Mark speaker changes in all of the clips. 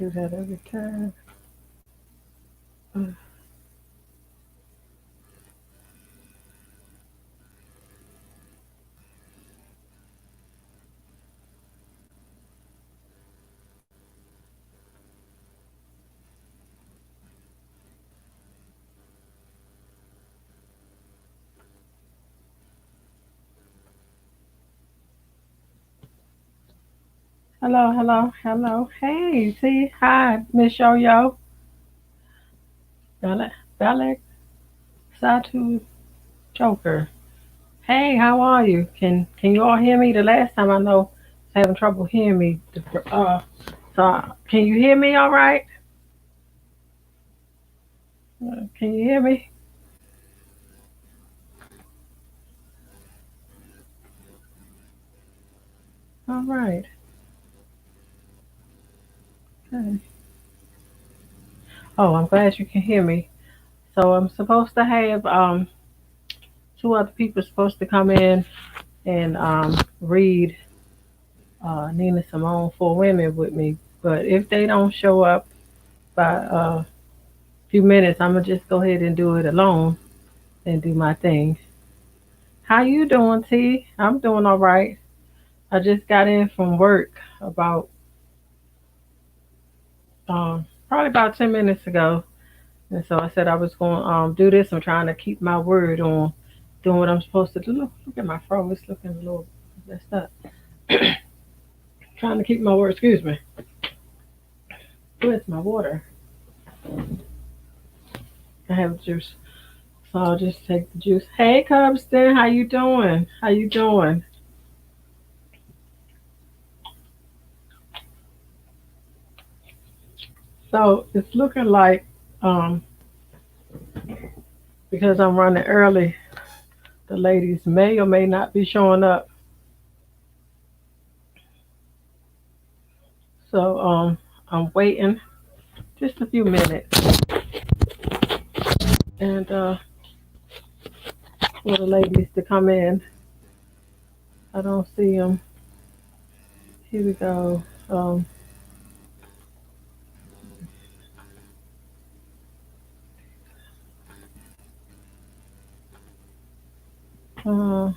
Speaker 1: do that every time. Hello, hello, hello. Hey, see, hi, Miss Yo Yo. Belek Satu Joker. Hey, how are you? Can you all hear me? The last time I know I was having trouble hearing me. Can you hear me all right? Can you hear me? All right. Okay. Oh, I'm glad you can hear me. So I'm supposed to have two other people supposed to come in and read Nina Simone for Women with me. But if they don't show up by a few minutes, I'm gonna just go ahead and do it alone and do my thing. How you doing, T? I'm doing all right. I just got in from work about probably about 10 minutes ago, and so I said I was going to do this. I'm trying to keep my word on doing what I'm supposed to do. Look at my fro; it's looking a little messed up. Trying to keep my word. Excuse me. Where's my water? I have juice, so I'll just take the juice. Hey, Cubston, how you doing? How you doing? So it's looking like because I'm running early, the ladies may or may not be showing up. So I'm waiting just a few minutes and for the ladies to come in. I don't see them. Here we go. Uh,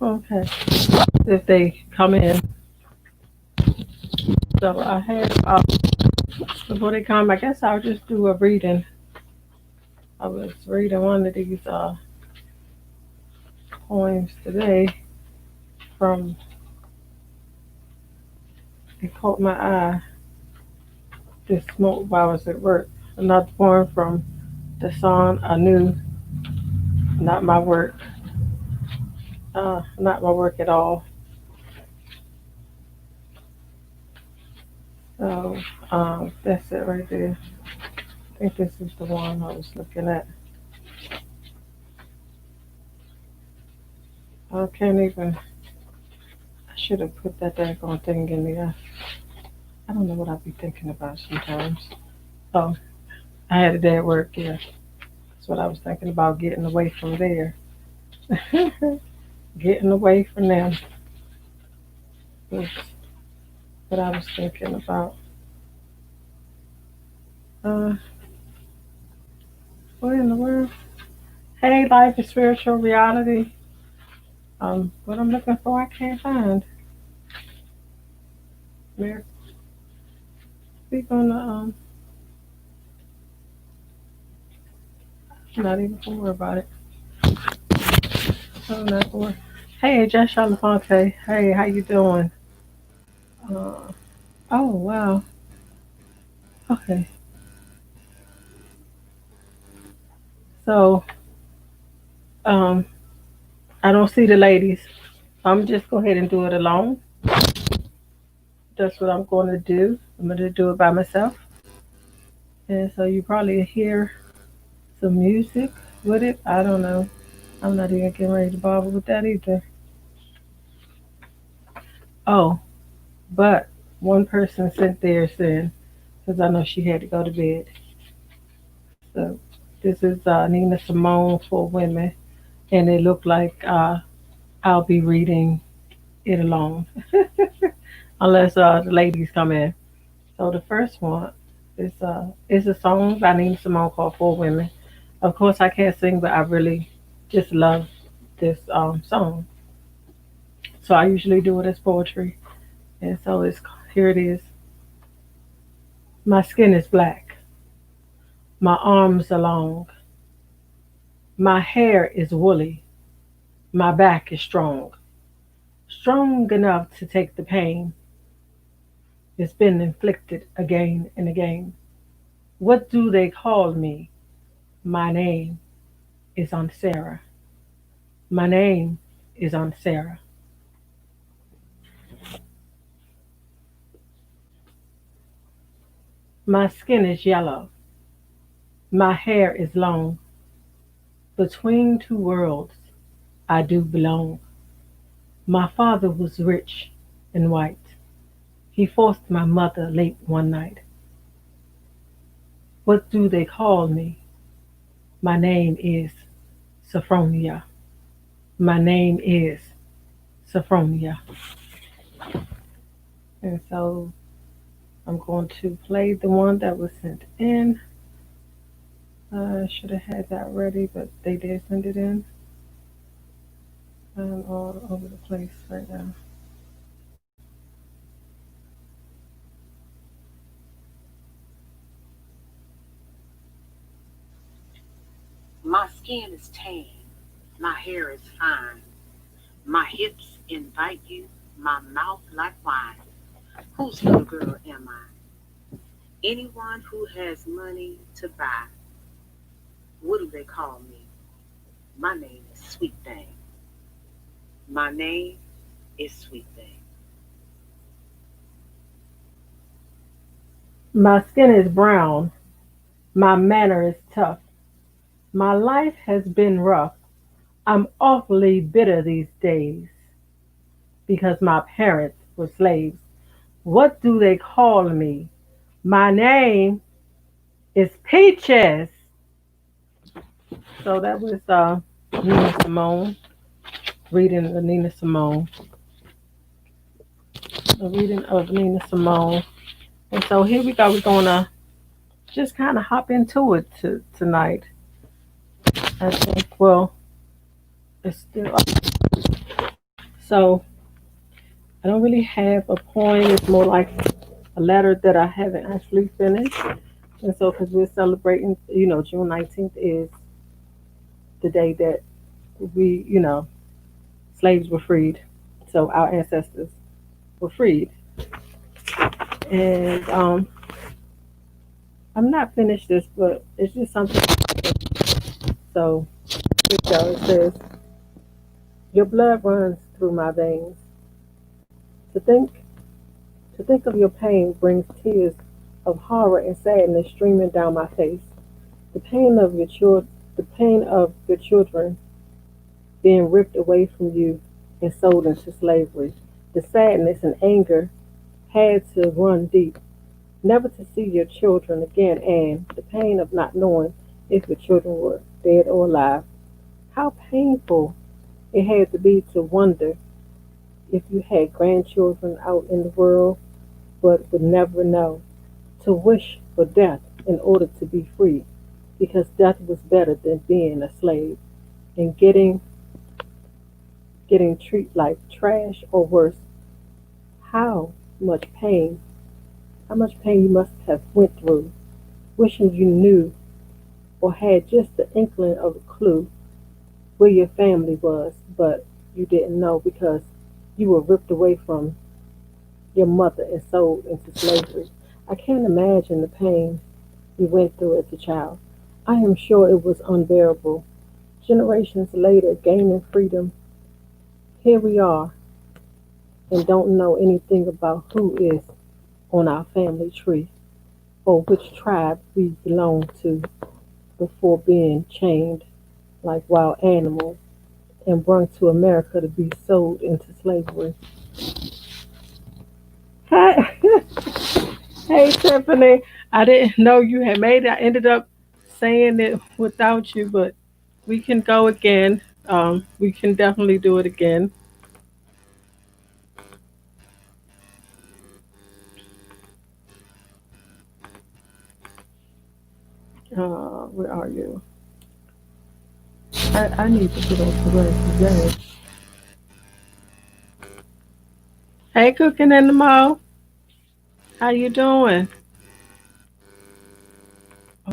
Speaker 1: okay, if they come in. So I have before they come. I guess I'll just do a reading. I was reading one of these poems today from. It caught my eye this smoke while I was at work. Another poem from the song I knew, not my work, not my work at all. So that's it right there. I think this is the one I was looking at. I can't even. I should have put that daggone thing in there. I don't know what I'd be thinking about sometimes. Oh, I had a day at work. Yeah, that's what I was thinking about, getting away from there. Getting away from them was what I was thinking about. Uh, what in the world? Hey, life is spiritual reality. What I'm looking for, I can't find. Mary, speak on the not even gonna worry about it. I'm not gonna. Hey, Jess Lafonte. Hey, how you doing? Uh, oh wow. Okay. So um, I don't see the ladies. I'm just go ahead and do it alone. That's what I'm going to do. I'm going to do it by myself. And so you probably hear some music with it. I don't know. I'm not even getting ready to bother with that either. Oh, but one person sent theirs in because I know she had to go to bed. So this is Nina Simone for women, and it looked like I'll be reading it alone, unless the ladies come in. So the first one is a song by Nina Simone called "For Women." Of course, I can't sing, but I really just love this song. So I usually do it as poetry, and so it's here it is. My skin is black, my arms are long, my hair is woolly, my back is strong, strong enough to take the pain that's been inflicted again and again. What do they call me? My name is on Sarah. My name is on Sarah. My skin is yellow. My hair is long. Between two worlds, I do belong. My father was rich and white. He forced my mother late one night. What do they call me? My name is Sophronia. My name is Sophronia. And so I'm going to play the one that was sent in. I should have had that ready, but they did send it in. I'm all over the place right now.
Speaker 2: My skin is tan, my hair is fine, my hips invite you, my mouth like wine. Whose little girl am I? Anyone who has money to buy. What do they call me? My name is Sweet Thing. My name is Sweet Thing.
Speaker 1: My skin is brown. My manner is tough. My life has been rough. I'm awfully bitter these days because my parents were slaves. What do they call me? My name is Peaches. So that was Nina Simone, reading the Nina Simone, a reading of Nina Simone. And so here we go. We're gonna just kind of hop into it tonight. I think. Well, it's still so. I don't really have a poem. It's more like a letter that I haven't actually finished. And so, because we're celebrating, June 19th is the day that we, slaves were freed. So our ancestors were freed. And I'm not finished this, but it's just something. So here we go. It says, "Your blood runs through my veins. To think, to think of your pain brings tears of horror and sadness streaming down my face. The pain of your children, the pain of your children being ripped away from you and sold into slavery. The sadness and anger had to run deep, never to see your children again, and the pain of not knowing if your children were dead or alive. How painful it had to be to wonder if you had grandchildren out in the world but would never know, to wish for death in order to be free, because death was better than being a slave and getting treated like trash or worse. How much pain, how much pain you must have went through, wishing you knew or had just the inkling of a clue where your family was, but you didn't know because you were ripped away from your mother and sold into slavery. I can't imagine the pain you went through as a child. I am sure it was unbearable. Generations later, gaining freedom, here we are and don't know anything about who is on our family tree or which tribe we belong to before being chained like wild animals and brought to America to be sold into slavery." Hey, hey Tiffany, I didn't know you had made it. I ended up saying it without you, but we can go again. We can definitely do it again. Where are you? I need to get on to rest today. Hey, cooking in the mall. How you doing?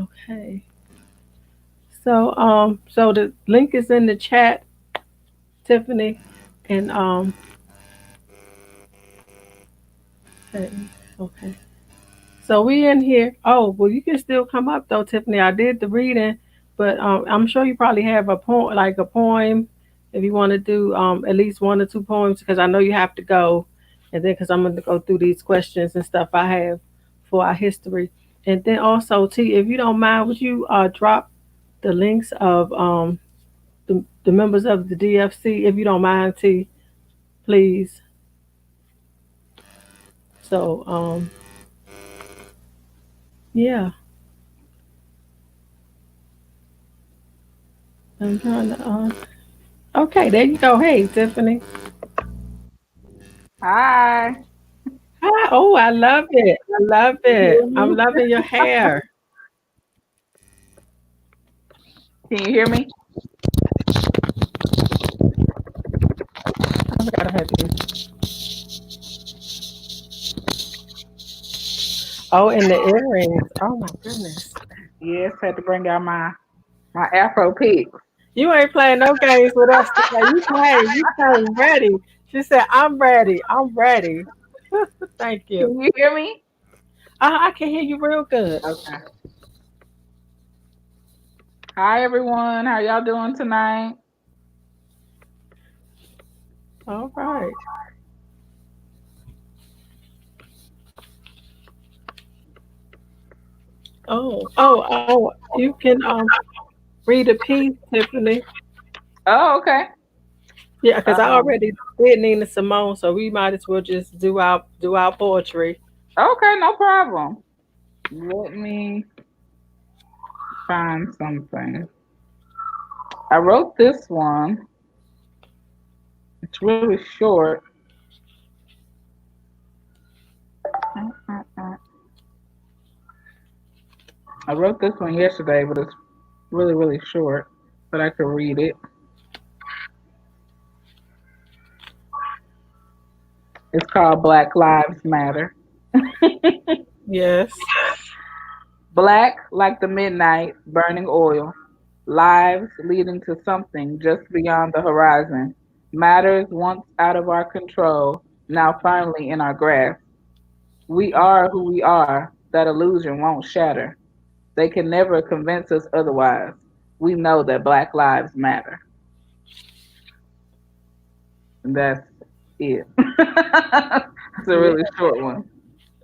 Speaker 1: Okay. So the link is in the chat, Tiffany, and okay, okay. So we in here. Oh, well, you can still come up though, Tiffany. I did the reading, but I'm sure you probably have a poem, like a poem, if you want to do at least one or two poems, because I know you have to go, and then because I'm going to go through these questions and stuff I have for our history, and then also T, if you don't mind, would you drop the links of the members of the DFC, if you don't mind, T, please. So yeah, I'm trying to. Okay, there you go. Hey, Tiffany.
Speaker 3: Hi.
Speaker 1: Hi. Oh, I love it. I love
Speaker 3: Can you
Speaker 1: it.
Speaker 3: hear
Speaker 1: I'm
Speaker 3: me?
Speaker 1: loving your hair.
Speaker 3: Can you hear me?
Speaker 1: I forgot I had these. Oh, and the earrings. Oh my goodness.
Speaker 3: Yes, had to bring out my Afro pick.
Speaker 1: You ain't playing no games with us today. You playing. You came ready. She said, "I'm ready. I'm ready." Thank you.
Speaker 3: Can you hear me?
Speaker 1: I can hear you real good.
Speaker 3: Okay. Hi everyone. How y'all doing tonight?
Speaker 1: All right. Oh. You can read a piece, Tiffany.
Speaker 3: Oh, okay.
Speaker 1: Yeah, because I
Speaker 3: Um,
Speaker 1: already did Nina Simone, so we might as well just do our poetry.
Speaker 3: okay, no problem. Let me find something. I wrote this one. It's really short. I wrote this one yesterday, but it's really, really short. But I could read it. It's called Black Lives Matter.
Speaker 1: Yes.
Speaker 3: Black like the midnight burning oil, lives leading to something just beyond the horizon, matters once out of our control, now firmly in our grasp. We are who we are, that illusion won't shatter. They can never convince us otherwise. We know that Black lives matter. And that's it. It's a
Speaker 1: Yeah.
Speaker 3: really short one.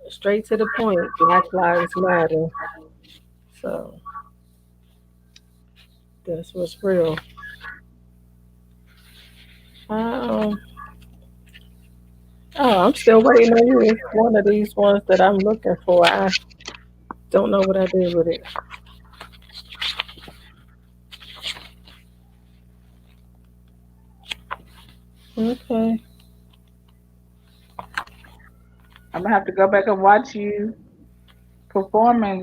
Speaker 1: Straight to the point. Black Lives Matter. So that's what's real. Um, I'm still waiting on you. It's one of these ones that I'm looking for. I don't know what I did with it. Okay.
Speaker 3: I'm gonna have to go back and watch you performing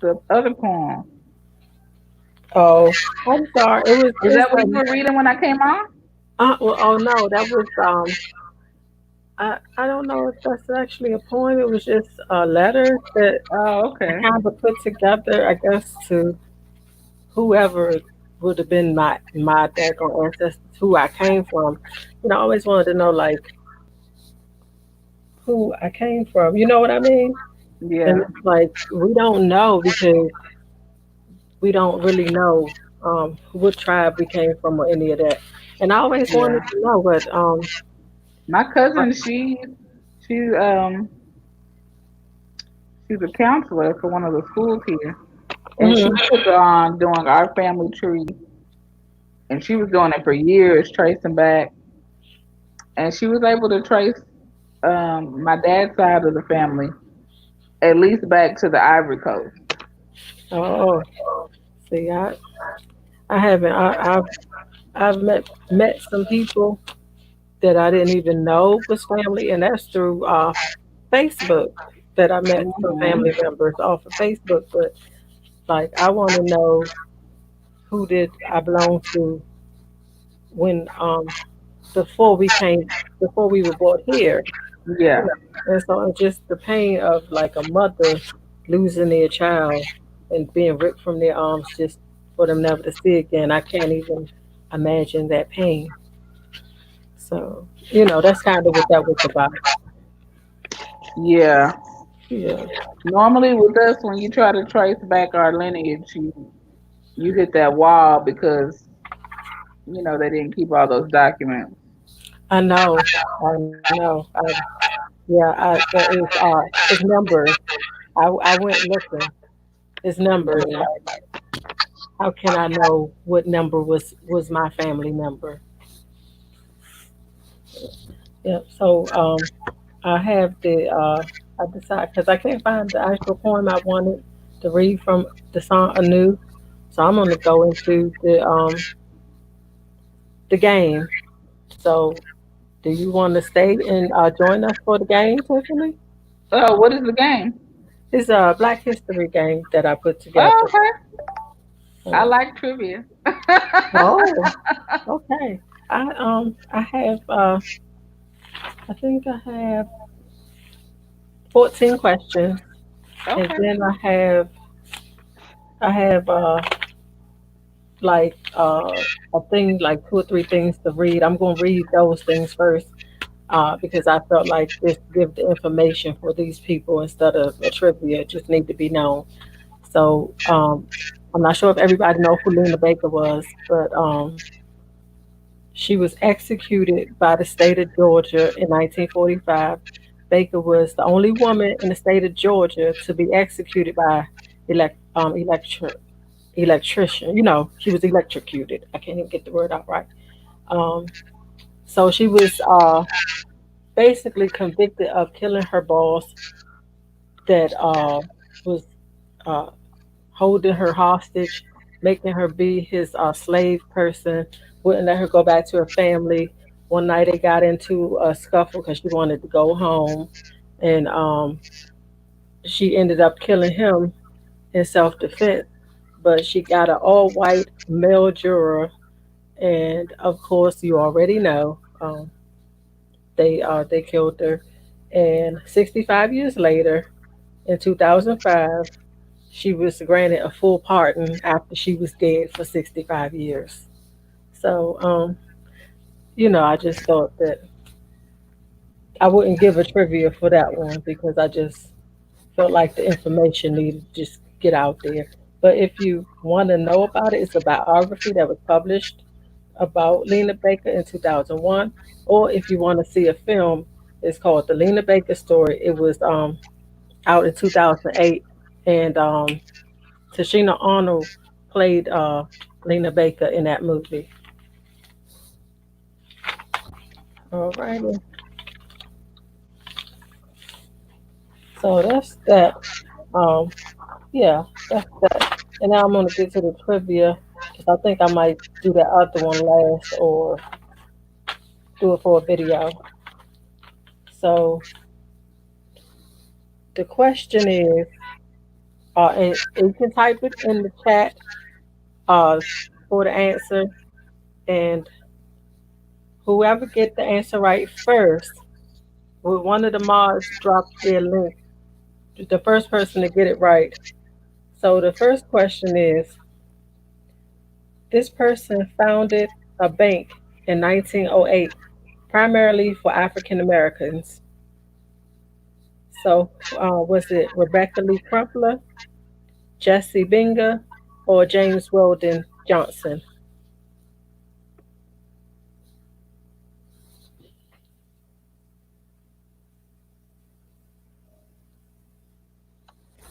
Speaker 3: the other poem.
Speaker 1: Oh, I'm sorry. It was
Speaker 3: Is
Speaker 1: it's
Speaker 3: that what you were reading when I came on?
Speaker 1: well, oh no, that was I don't know if that's actually a poem. It was just a letter that
Speaker 3: Oh,
Speaker 1: I
Speaker 3: okay.
Speaker 1: kind of put together, I guess, to whoever would have been my daggone ancestors, who I came from. I always wanted to know like who I came from. You know what I mean? And
Speaker 3: Yeah,
Speaker 1: it's like we don't know because we don't really know what tribe we came from or any of that. And I always wanted
Speaker 3: yeah.
Speaker 1: to know, but
Speaker 3: My cousin, she's a counselor for one of the schools here, and she
Speaker 1: mhm.
Speaker 3: was on doing our family tree, and she was doing it for years, tracing back, and she was able to trace my dad's side of the family at least back to the Ivory Coast.
Speaker 1: Oh, see, I haven't. I've met some people that I didn't even know was family, and that's through Facebook that I met some
Speaker 3: Hmm.
Speaker 1: family members off of Facebook. But Like I want to know who did I belong to when before we were brought here, you
Speaker 3: Yeah.
Speaker 1: know. And so it's just the pain of like a mother losing their child and being ripped from their arms just for them never to see again. I can't even imagine that pain. So, that's kind of what that was about.
Speaker 3: Yeah.
Speaker 1: Yeah.
Speaker 3: Normally with us, when you try to trace back our lineage, you hit that wall because they didn't keep all those documents.
Speaker 1: I know. I know. Yeah, it's numbers. I went looking. It's numbers.
Speaker 3: Yeah.
Speaker 1: Like, how can I know what number was my family member? Yeah. So I have I decided because I can't find the actual poem I wanted to read from the song anew. So I'm gonna go into the game. So do you want to stay and join us for the game, Tiffany?
Speaker 3: Oh, what is the game?
Speaker 1: It's a Black History game that I put
Speaker 3: Oh,
Speaker 1: together.
Speaker 3: okay. I
Speaker 1: Uh,
Speaker 3: like trivia.
Speaker 1: oh, okay. I have I think I have 14 questions, and
Speaker 3: Okay.
Speaker 1: then I have like a thing like two or three things to read. I'm gonna read those things first because I felt like this give the information for these people instead of a trivia. It just need to be known. So I'm not sure if everybody know who Lena Baker was, but she was executed by the state of Georgia in 1945. Baker was the only woman in the state of Georgia to be executed by elect, electric, electrician. She was electrocuted. I can't even get the word out right. Um, so she was basically convicted of killing her boss that was uh, holding her hostage, making her be his slave person, wouldn't let her go back to her family. One night they got into a scuffle because she wanted to go home, and she ended up killing him in self defense. But she got an all white male juror, and of course, you already know they killed her. And 65 years later, in 2005, she was granted a full pardon after she was dead for 65 years. So, I just thought that I wouldn't give a trivia for that one because I just felt like the information needed to just get out there. But if you want to know about it, it's a biography that was published about Lena Baker in 2001. Or if you want to see a film, it's called The Lena Baker Story. It was out in 2008. And Tashina Arnold played Lena Baker in that movie. All righty. So that's that. Um, yeah, that's that. And now I'm gonna get to the trivia because I think I might do that other one last or do it for a video. So the question is, and you can type it in the chat uh, for the answer, and whoever get the answer right first, will one of the mods drop their link. The first person to get it right. So the first question is, this person founded a bank in 1908 primarily for African Americans. So, was it Rebecca Lee Crumpler, Jesse Binger, or James Weldon Johnson?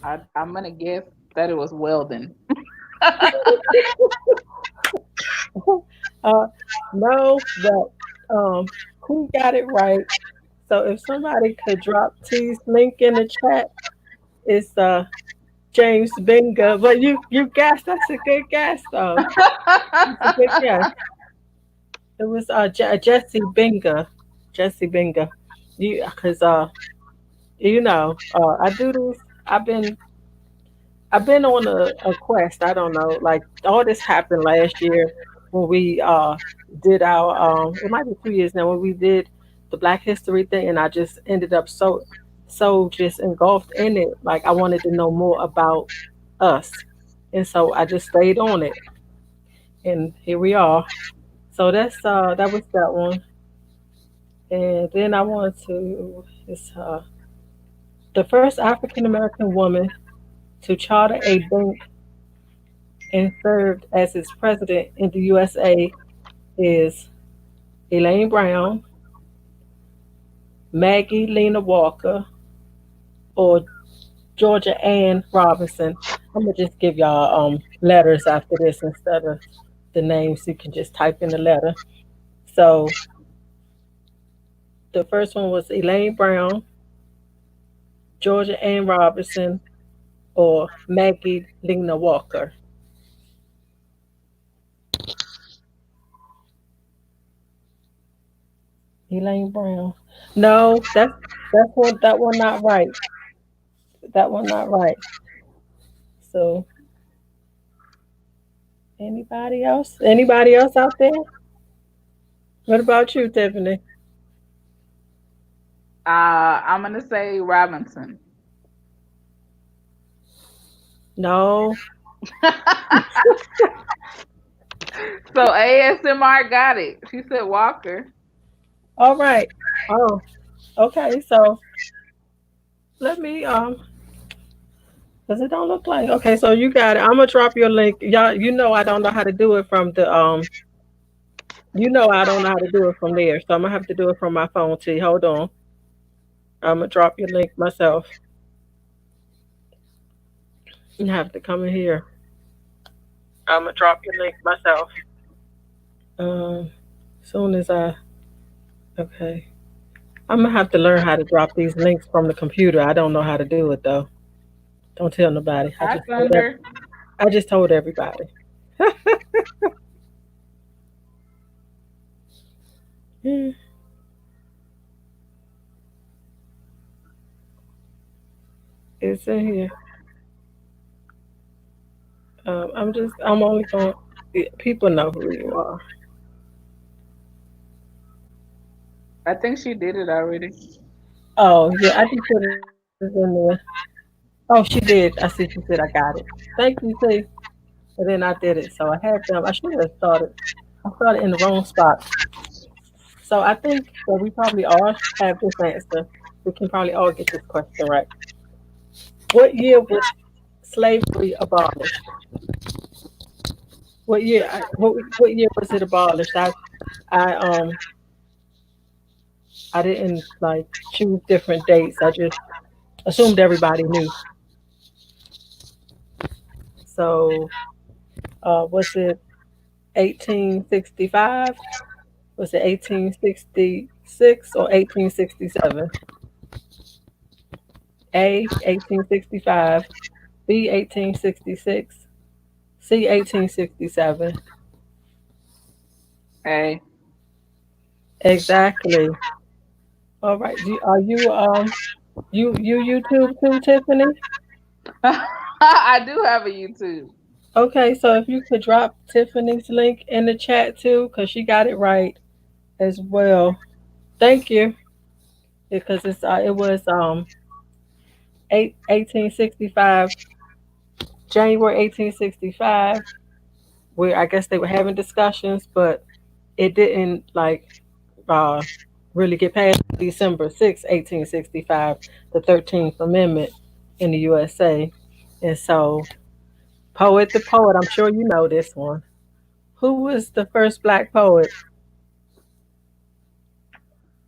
Speaker 3: I'm gonna guess that it was Weldon.
Speaker 1: uh, no, but who got it right? So, if somebody could drop T's link in the chat, it's James Binger. But you guessed. That's a good guess, though. It's a good guess. It was Jesse Binger. Jesse Binger. Because I do this. I've been I've been on a quest. I don't know. Like all this happened last year when we did our it might be 2 years now when we did the Black History thing, and I just ended up so just engulfed in it. Like I wanted to know more about us, and so I just stayed on it, and here we are. So that was that one, and then I wanted to it's the first African American woman to charter a bank and served as its president in the USA is Elaine Brown, Maggie Lena Walker, or Georgia Ann Robinson. I'm gonna just give y'all letters after this instead of the names. So you can just type in the letter. So the first one was Elaine Brown, Georgia Ann Robinson, or Maggie Lena Walker. Elaine Brown. No, that one not right. That one not right. So anybody else? Anybody else out there? What about you, Tiffany?
Speaker 3: I'm gonna say Robinson.
Speaker 1: No.
Speaker 3: So ASMR got it. She said Walker.
Speaker 1: All right. Oh, okay. So let me because it don't look like okay. So you got it. I'm gonna drop your link. Y'all, you know I don't know how to do it from the You know I don't know how to do it from there. So I'm gonna have to do it from my phone. T. Hold on. I'm gonna drop your link myself. You have to come in here. I'm gonna drop your link myself. Soon as I okay. I'm gonna have to learn how to drop these links from the computer. I don't know how to do it though. Don't tell nobody.
Speaker 3: Hi Thunder.
Speaker 1: I just told everybody. Hmm, it's in here. I'm only going. People know who you are.
Speaker 3: I think she did it already.
Speaker 1: Oh yeah, I just put it in there. Oh, she did. I see. She said I got it. Thank you, T. And then I did it. So I had them. I should have started. I started in the wrong spot. So I think that we probably all have this answer. We can probably all get this question right. What year was slavery abolished? What year was it abolished? I didn't like choose different dates. I just assumed everybody knew. So was it 1865? Was it 1866 or 1867? A 1865, B 1866, C 1867.
Speaker 3: Hey.
Speaker 1: Exactly. All right. Are you you YouTube too, Tiffany?
Speaker 3: I do have a YouTube.
Speaker 1: Okay, so if you could drop Tiffany's link in the chat too, because she got it right as well. Thank you. Because it was 1865, January 1865, where I guess they were having discussions, but it didn't like uh really get past December 6th, 1865, the 13th Amendment in the USA. And so Poet the Poet, I'm sure you know this one. Who was the first black poet?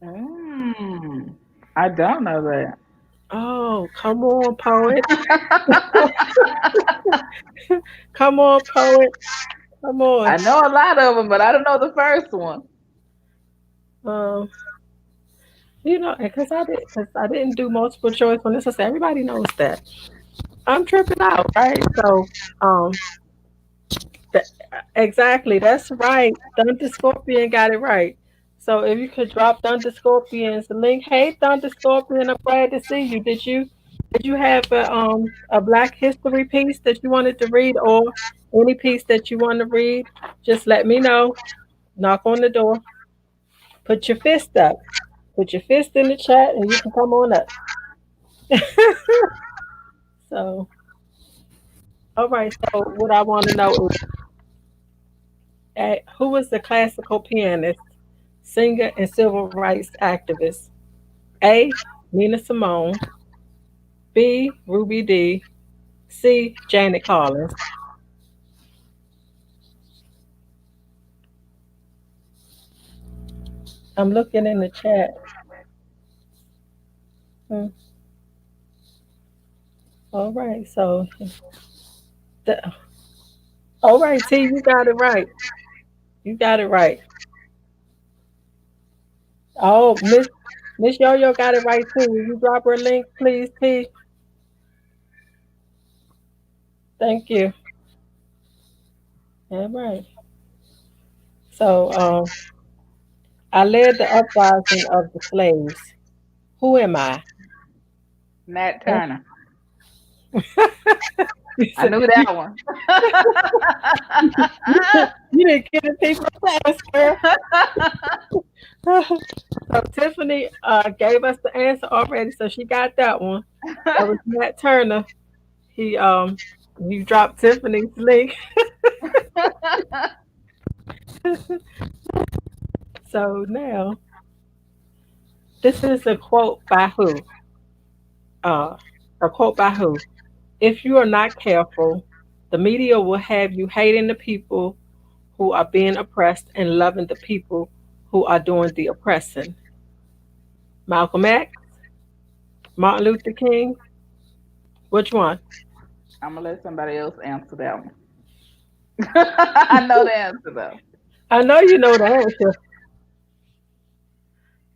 Speaker 3: Mm, I don't know that.
Speaker 1: Oh, come on, poet. Come on, poet. Come on.
Speaker 3: I know a lot of them, but I don't know the first one.
Speaker 1: Um, because I didn't do multiple choice on this. I said everybody knows that. I'm tripping out, right? So, um, th- exactly. That's right. Thunder Scorpion got it right. So if you could drop Thunder Scorpion's link, hey Thunder Scorpion, I'm glad to see you. Did you? Did you have a Black History piece that you wanted to read, or any piece that you want to read? Just let me know. Knock on the door. Put your fist up. Put your fist in the chat, and you can come on up. So, all right. So, what I want to know is, who was the classical pianist, singer, and civil rights activist? A. Nina Simone. B. Ruby Dee. C. Janet Collins. I'm looking in the chat. Hmm. All right. So, the, all right, T, you got it right. You got it right. Oh, Miss Yo Yo got it right too. Will you drop her link, please, T? Thank you. All right. So, I led the uprising of the slaves. Who am I?
Speaker 3: Nat
Speaker 1: Eh?
Speaker 3: Turner.
Speaker 1: You
Speaker 3: I
Speaker 1: said-
Speaker 3: knew that one.
Speaker 1: you didn't get it people fast, girl. So Tiffany gave us the answer already, so she got that one. That was Matt Turner. He you dropped Tiffany's link. So now this is a quote by who? Uh, a quote by who? If you are not careful, the media will have you hating the people who are being oppressed and loving the people who are doing the oppressing. Malcolm X, Martin Luther King, which one?
Speaker 3: I'm gonna let somebody else answer that one. I know the answer though.
Speaker 1: I know you know the answer.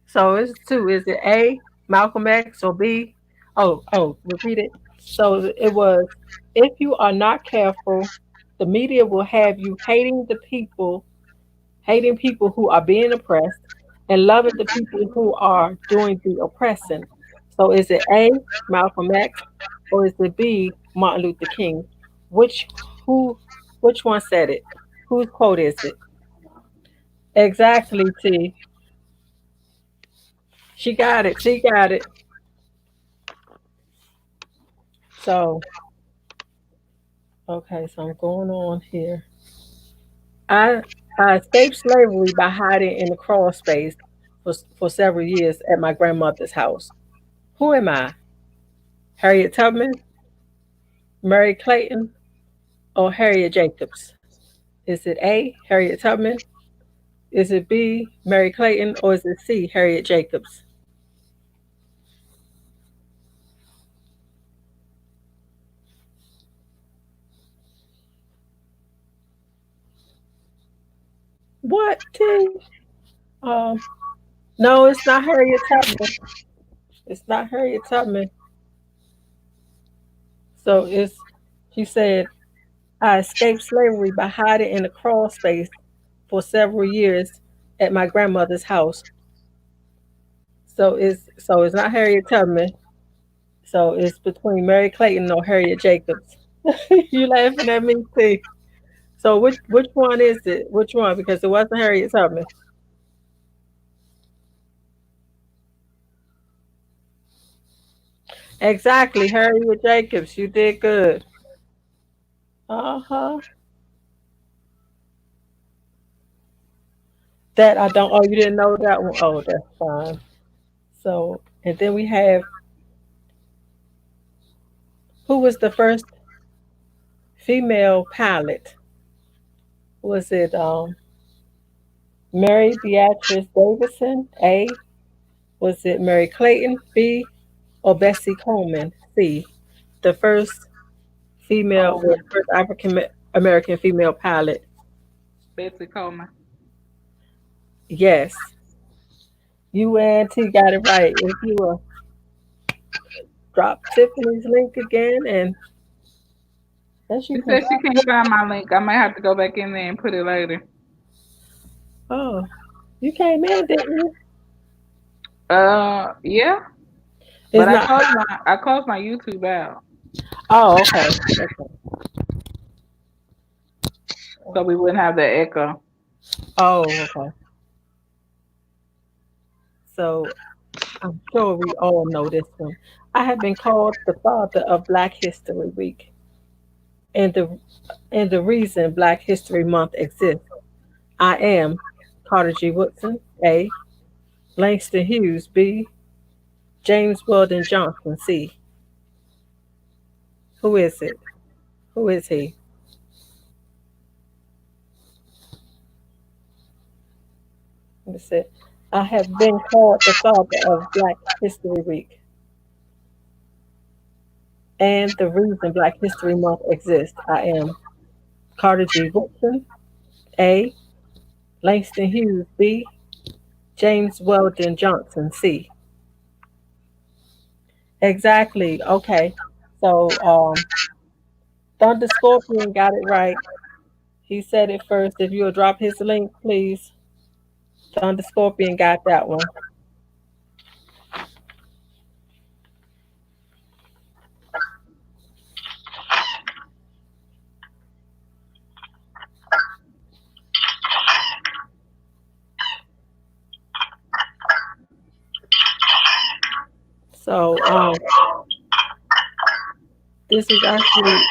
Speaker 1: So it's two. Is it A, Malcolm X, or B? Oh, repeat it. So it was, if you are not careful, the media will have you hating people who are being oppressed and loving the people who are doing the oppressing. So is it A, Malcolm X, or is it B, Martin Luther King? Which who which one said it? Whose quote is it? Exactly, T. She got it. She got it. So, okay, so I'm going on here. I I escaped slavery by hiding in the crawl space for several years at my grandmother's house. Who am I? Harriet Tubman, Mary Clayton, or Harriet Jacobs? Is it A, Harriet Tubman? Is it B, Mary Clayton, or is it C, Harriet Jacobs? What, T? Um, no, it's not Harriet Tubman. It's not Harriet Tubman. So she said, I escaped slavery by hiding in a crawl space for several years at my grandmother's house. So it's not Harriet Tubman. So it's between Mary Clayton or Harriet Jacobs. You laughing at me too. So which one is it? Which one? Because it wasn't Harriet Tubman. Exactly, Harriet Jacobs. You did good. Uh-huh. That I don't. Oh, you didn't know that one. Oh, that's fine. So and then we have, who was the first female pilot? Was it Mary Beatrice Davidson? A. Was it Mary Clayton? B. Or Bessie Coleman? C. The first female,
Speaker 3: Coleman.
Speaker 1: the first African American female pilot.
Speaker 3: Betsy Coleman.
Speaker 1: Yes, you and T got it right. If you drop Tiffany's link again, and as you
Speaker 3: She
Speaker 1: can
Speaker 3: said she
Speaker 1: drop
Speaker 3: can't
Speaker 1: it.
Speaker 3: find my link. I might have to go back in there and put it later.
Speaker 1: Oh, you came in, didn't you?
Speaker 3: Yeah. But
Speaker 1: It's not.
Speaker 3: I closed my YouTube out
Speaker 1: Oh, okay. Okay.
Speaker 3: so we wouldn't have the echo.
Speaker 1: Oh, okay. So I'm sure we all know this one. I have been called the father of Black History Week, and the reason Black History Month exists. I am Carter G. Woodson, A. Langston Hughes, B. James Weldon Johnson, C. Who is it? Who is he? Let me see. I have been called the father of Black History Week, and the reason Black History Month exists. I am Carter G. Woodson, A. Langston Hughes, B. James Weldon Johnson, C. Exactly. Okay. So Thunder Scorpion got it right. He said it first. If you'll drop his link, please. Thunder Scorpion got that one. So this is actually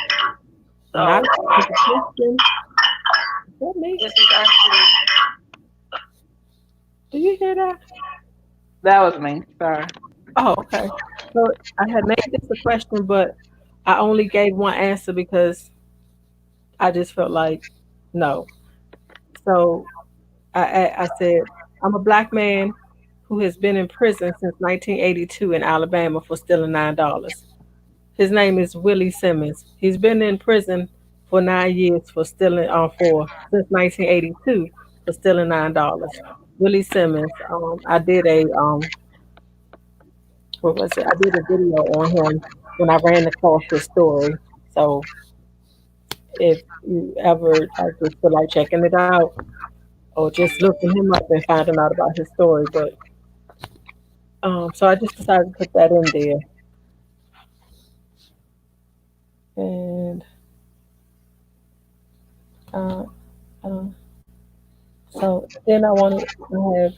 Speaker 1: not a question. Is that me? Do you hear that?
Speaker 3: That was me. Sorry.
Speaker 1: Oh, okay. So I had made this a question, but I only gave one answer because I just felt like no. So I said I'm a black man who has been in prison since 1982 in Alabama for stealing $9. His name is Willie Simmons. He's been in prison for 9 years for stealing for since 1982 for stealing $9. Willie Simmons. I did a what was it? I did a video on him when I ran across his story. So if you ever just feel like checking it out or just looking him up and finding out about his story, but so I just decided to put that in there. And uh, uh, so then I wanted to have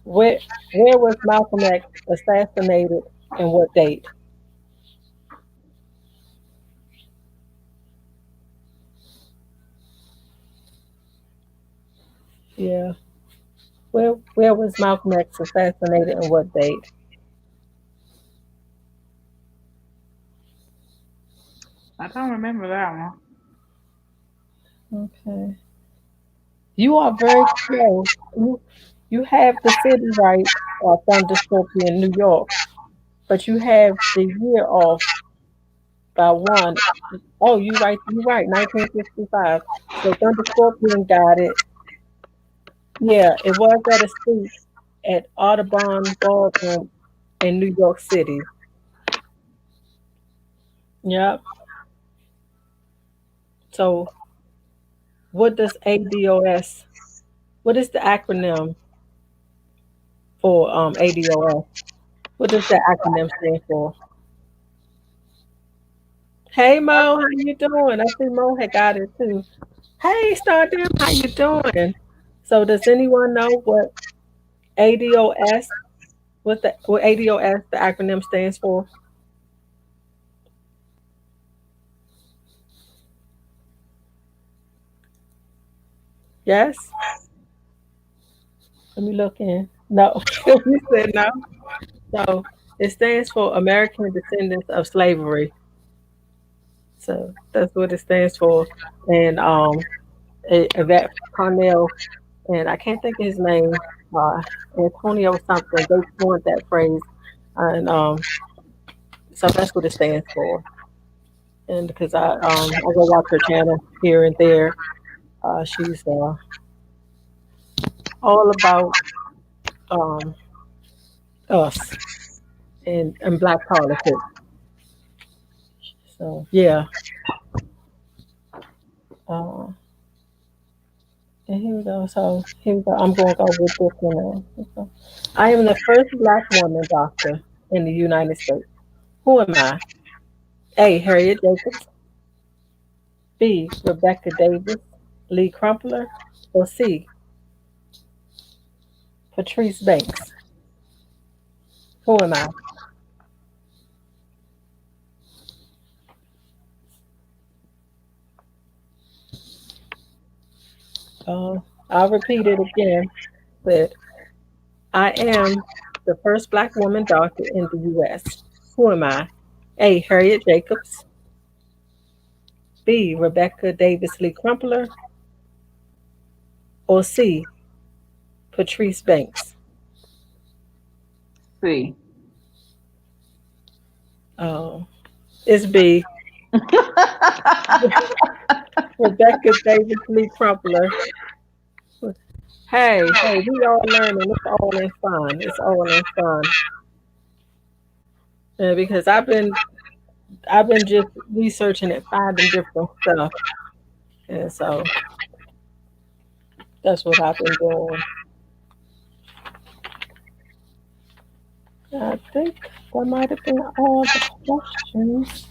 Speaker 1: where where was Malcolm X assassinated and what date? Yeah, where was Malcolm X assassinated and what date?
Speaker 3: I don't remember that one.
Speaker 1: Okay, you are very close. You have the city right, Thunder Scorpion, New York, but you have the year off by one. Oh, you right, 1965. So Thunder Scorpion got it. Yeah, it was at a speech at Audubon Ballroom in New York City. Yep. So what does ADOS? What is the acronym for ADOS? What does that acronym stand for? Hey Mo, how you doing? I see Mo had got it too. Hey Stardom, how you doing? So does anyone know what ADOS what ADOS the acronym stands for? Yes? Let me look in. No, you said no. So it stands for American Descendants of Slavery. So that's what it stands for. And Yvette Carnell, and I can't think of his name, Antonio something. They coined that phrase, and so that's what it stands for. And because I go watch her channel here and there, she's all about um, us and black politics. So yeah, uh, and here we go. So here we go. I'm going to go with this one. I am the first black woman doctor in the United States? Who am I? A. Harriet Jacobs. B. Rebecca Davis Lee Crumpler. Or C. Patrice Banks. Who am I? Uh, I'll repeat it again. But I am the first black woman doctor in the U.S. Who am I? A. Harriet Jacobs. B. Rebecca Davis Lee Crumpler. Or C. Patrice Banks.
Speaker 3: C.
Speaker 1: Uh, it's B. Rebecca Davis Lee Crumpler. Hey, we all learning. It's all in fun. It's all in fun. Because I've been just researching and finding different stuff, and so that's what I've been doing. I think that might have been all the questions.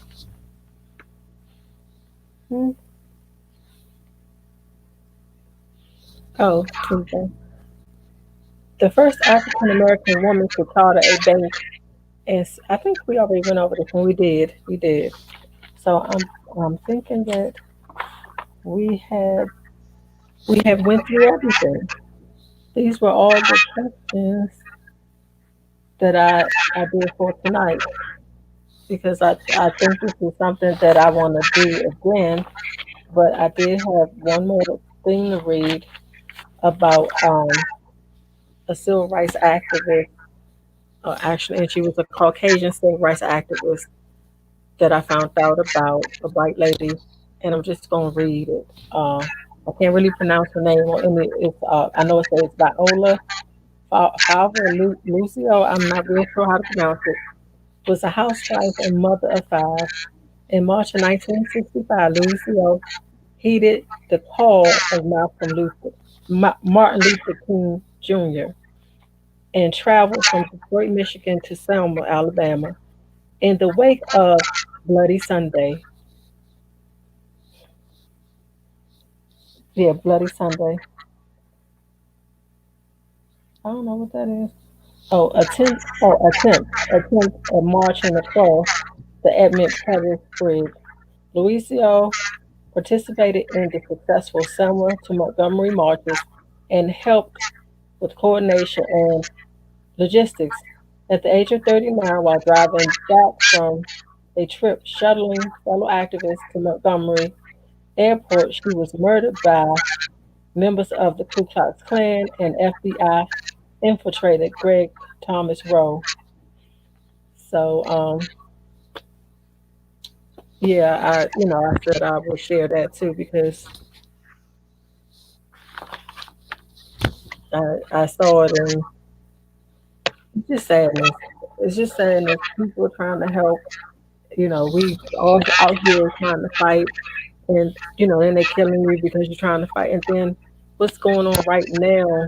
Speaker 1: Hmm. Oh, Tuesday. The first African American woman to charter a bank, and I think we already went over this one. We did. So I'm thinking that we had we have went through everything. These were all the questions that I did for tonight because I think this is something that I want to do again. But I did have one more thing to read about a civil rights activist, actually, and she was a Caucasian civil rights activist that I found out about, a white lady, and I'm just gonna read it. I can't really pronounce her name or any. It's I know it says Viola Lucio. I'm not real sure how to pronounce it. Was a housewife and mother of five. In March of 1965, Lucio heeded the call of Martin Luther King Jr. and traveled from Detroit, Michigan to Selma, Alabama. In the wake of Bloody Sunday, yeah, Bloody Sunday. I don't know what that is. Attempt of marching across the Edmund Pettus Bridge. Lucio participated in the successful Selma to Montgomery marches and helped with coordination and logistics. At the age of 39, while driving back from a trip shuttling fellow activists to Montgomery Airport, she was murdered by members of the Ku Klux Klan and FBI infiltrated Greg Thomas Rowe. So, yeah, I said I would share that too because I saw it and it's just sadness. It's just sadness. People are trying to help. We all out here trying to fight, and then they're killing you because you're trying to fight. And then what's going on right now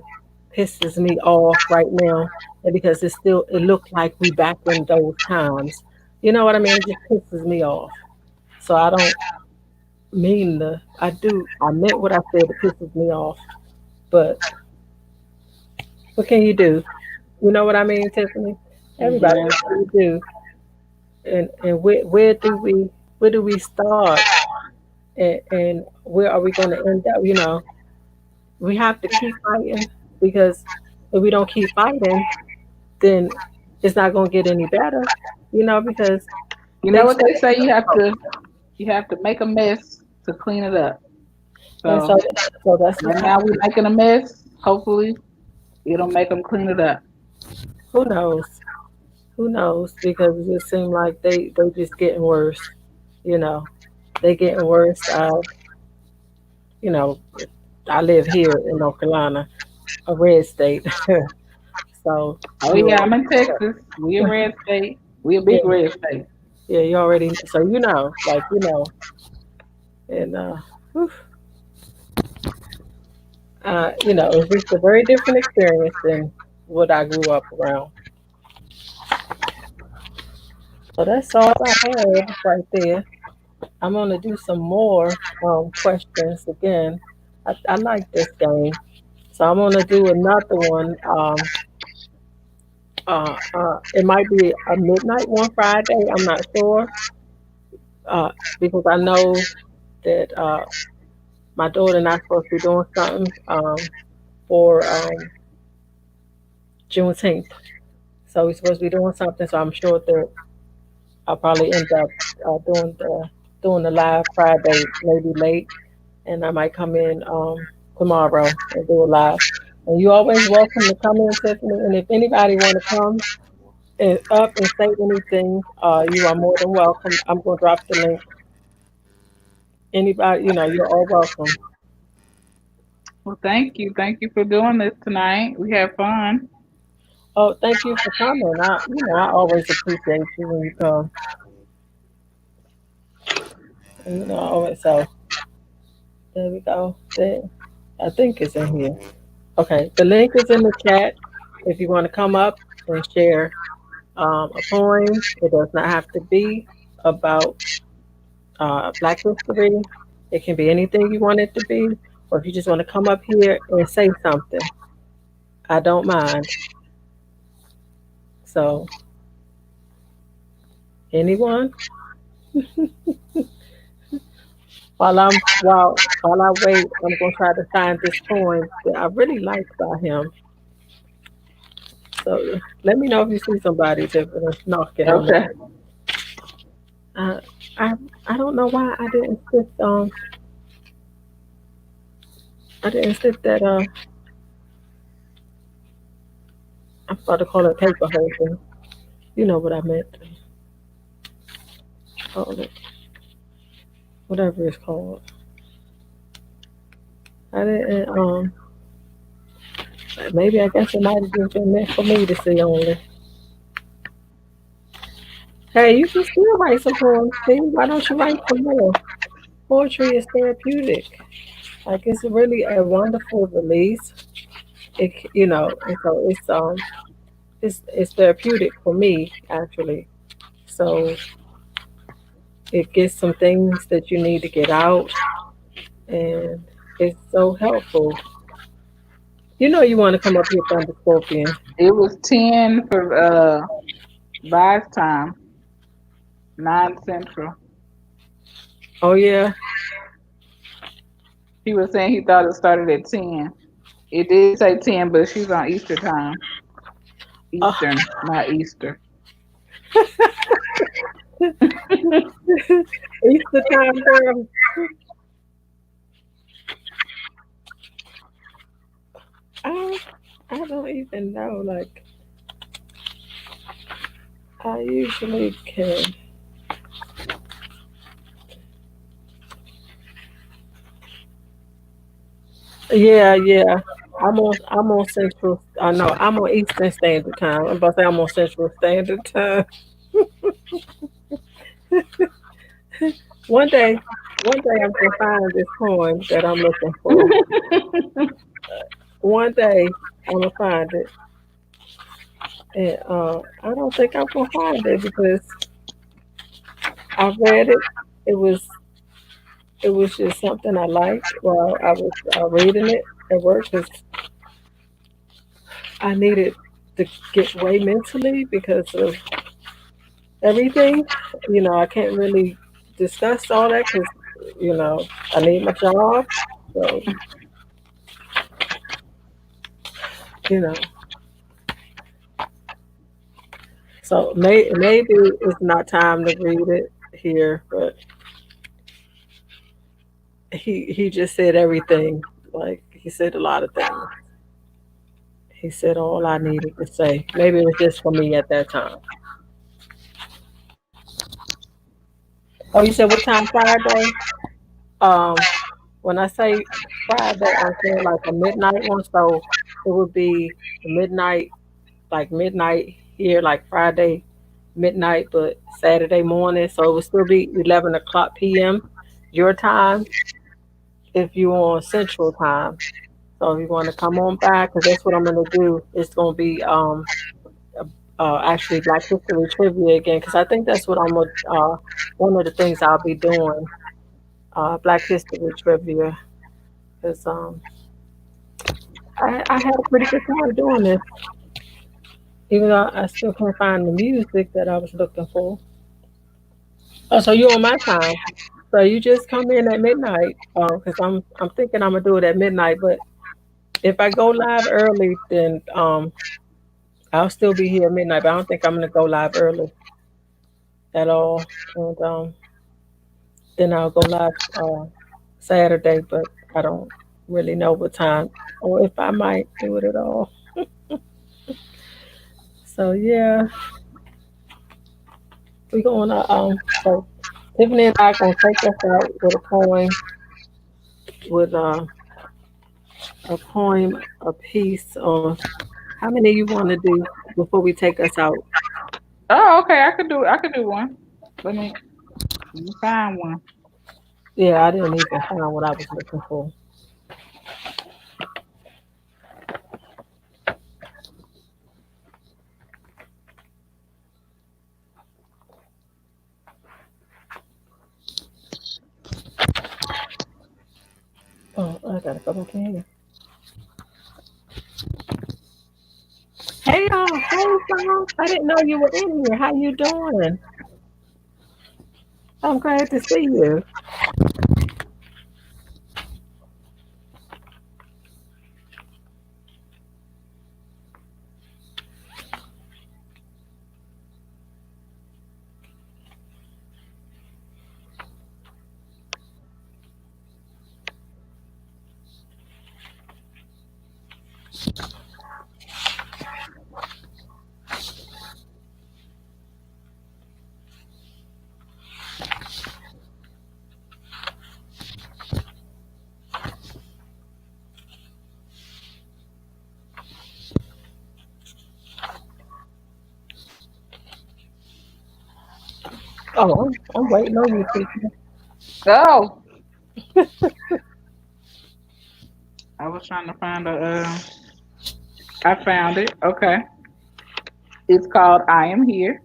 Speaker 1: pisses me off right now, and because it looked like we back in those times. You know what I mean? It just pisses me off. So I don't mean to. I meant what I said. It pisses me off, but what can you do? You know what I mean, Tiffany? Everybody,
Speaker 3: Yeah.
Speaker 1: what can you do? And where do we start? And where are we going to end up? We have to keep fighting because if we don't keep fighting, then it's not going to get any better. Because
Speaker 3: You know
Speaker 1: they
Speaker 3: what
Speaker 1: say,
Speaker 3: they say? You have to make a mess to clean it up.
Speaker 1: and
Speaker 3: So
Speaker 1: so that's what's
Speaker 3: right now we're
Speaker 1: happening.
Speaker 3: making a mess. Hopefully it'll make them clean it up.
Speaker 1: Who knows? Who knows? Because it just seems like they just getting worse. You know, they getting worse. You know, I live here in North Carolina, a red state. So
Speaker 3: Oh
Speaker 1: you
Speaker 3: yeah, I'm
Speaker 1: already
Speaker 3: in Texas. We a red state. We a big
Speaker 1: yeah,
Speaker 3: red state.
Speaker 1: yeah, you already so and whew, it's just a very different experience than what I grew up around. So that's all I have right there. I'm gonna do some more questions again. I like this game, so I'm gonna do another one. It might be a midnight one Friday. I'm not sure because I know that my daughter and I supposed to be doing something for Juneteenth. So we're supposed to be doing something. So I'm sure that I'll probably end up doing the live Friday, maybe late, and I might come in tomorrow and do a live. And you always welcome to come in, Tiffany. And if anybody want to come and up and say anything, you are more than welcome. I'm gonna drop the link. Anybody, you're all welcome.
Speaker 3: Well, thank you. Thank you for doing this tonight. We had fun.
Speaker 1: Oh, thank you for coming. I always appreciate you when you come. And, always so. There we go. There, I think it's in here. Okay, the link is in the chat. If you want to come up and share a poem, it does not have to be about Black history. It can be anything you want it to be, or if you just want to come up here and say something, I don't mind. So, anyone, while I wait, I'm gonna try to find this poem that I really like by him. So, let me know if you see somebody to knocking on the
Speaker 3: Okay.
Speaker 1: door. Uh, I I don't know why I didn't stick that I'm about to call it paper holder. You know what I meant. Call it whatever it's called. I didn't maybe I guess it might have just been meant for me to see only. Hey, you can still write some poems, see? Why don't you write some more? Poetry is therapeutic. Like it's really a wonderful release. And so it's therapeutic for me actually. So it gets some things that you need to get out, and it's so helpful. You want to come up here, Thunder Scorpion.
Speaker 3: It was 10 for Vice time, 9 Central.
Speaker 1: Oh yeah.
Speaker 3: He was saying he thought it started at 10. It did say 10, but she's on Easter time.
Speaker 1: Oh,
Speaker 3: Eastern, not Easter.
Speaker 1: Easter time, girl. I I don't even know. Like I usually can. Yeah, yeah. I'm on Central. I know I'm on Eastern Standard Time. I'm about to say I'm on Central Standard Time. One day, one day I'm gonna find this poem that I'm looking for. One day I'm gonna find it, and I don't think I'm gonna find it because I read it. It was it was just something I liked while I was reading it at work because I needed to get away mentally because of everything. I can't really discuss all that because I need my job. So you know, so maybe it's not time to read it here, but he just said everything. Like he said a lot of things. He said all I needed to say. Maybe it was just for me at that time. Oh, you said what time Friday? Um, when I say Friday, I'm saying like a midnight one. So it would be midnight, like midnight here, like Friday midnight, but Saturday morning. So it would still be 11 o'clock p.m. your time if you on Central Time. So if you want to come on back, because that's what I'm gonna do. It's gonna be actually Black History trivia again because I think that's what I'm one of the things I'll be doing. Black History trivia because I had a pretty good time doing this, even though I still can't find the music that I was looking for. Oh, so you on my time? So you just come in at midnight? Because I'm thinking I'm gonna do it at midnight, but if I go live early, then I'll still be here at midnight. But I don't think I'm gonna go live early at all, and then I'll go live Saturday, but I don't really know what time or if I might do it at all. So yeah, we're gonna so Tiffany and I are gonna take us out with a poem with a poem a piece or how many you want to do before we take us out?
Speaker 3: Oh, okay. I could do one. Let me find one.
Speaker 1: Yeah, I didn't even find what I was looking for. Oh, I gotta go back in here. Hey, hey, Tom. I didn't know you were in here. How you doing? I'm glad to see you. Oh, I'm waiting on you, Tiffany.
Speaker 3: Oh, I was trying to find I found it. Okay. It's called I Am Here.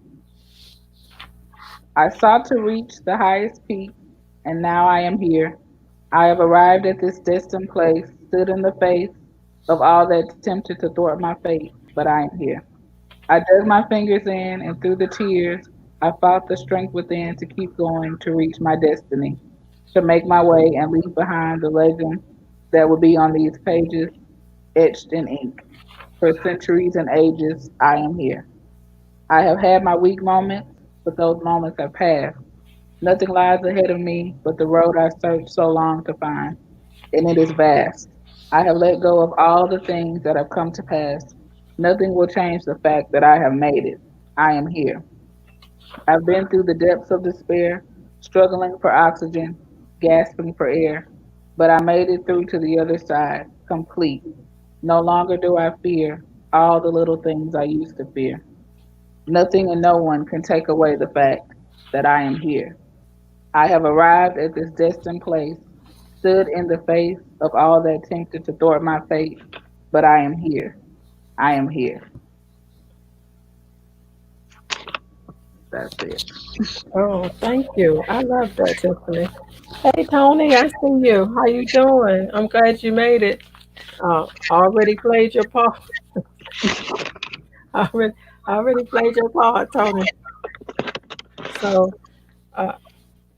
Speaker 3: I sought to reach the highest peak, and now I am here. I have arrived at this distant place, stood in the face of all that tempted to thwart my fate, but I am here. I dug my fingers in, and through the tears, I fought the strength within to keep going, to reach my destiny, to make my way and leave behind the legend that would be on these pages, etched in ink. For centuries and ages, I am here. I have had my weak moments, but those moments have passed. Nothing lies ahead of me but the road I searched so long to find, and it is vast. I have let go of all the things that have come to pass. Nothing will change the fact that I have made it. I am here. I've been through the depths of despair, struggling for oxygen, gasping for air, but I made it through to the other side, complete. No longer do I fear all the little things I used to fear. Nothing and no one can take away the fact that I am here. I have arrived at this destined place, stood in the face of all that tempted to thwart my fate, but I am here. I am here. That's it.
Speaker 1: Oh, thank you. I love that, Tiffany. Hey, Tony, I see you. How you doing? I'm glad you made it. Already played your part. already, already played your part, Tony. So, uh,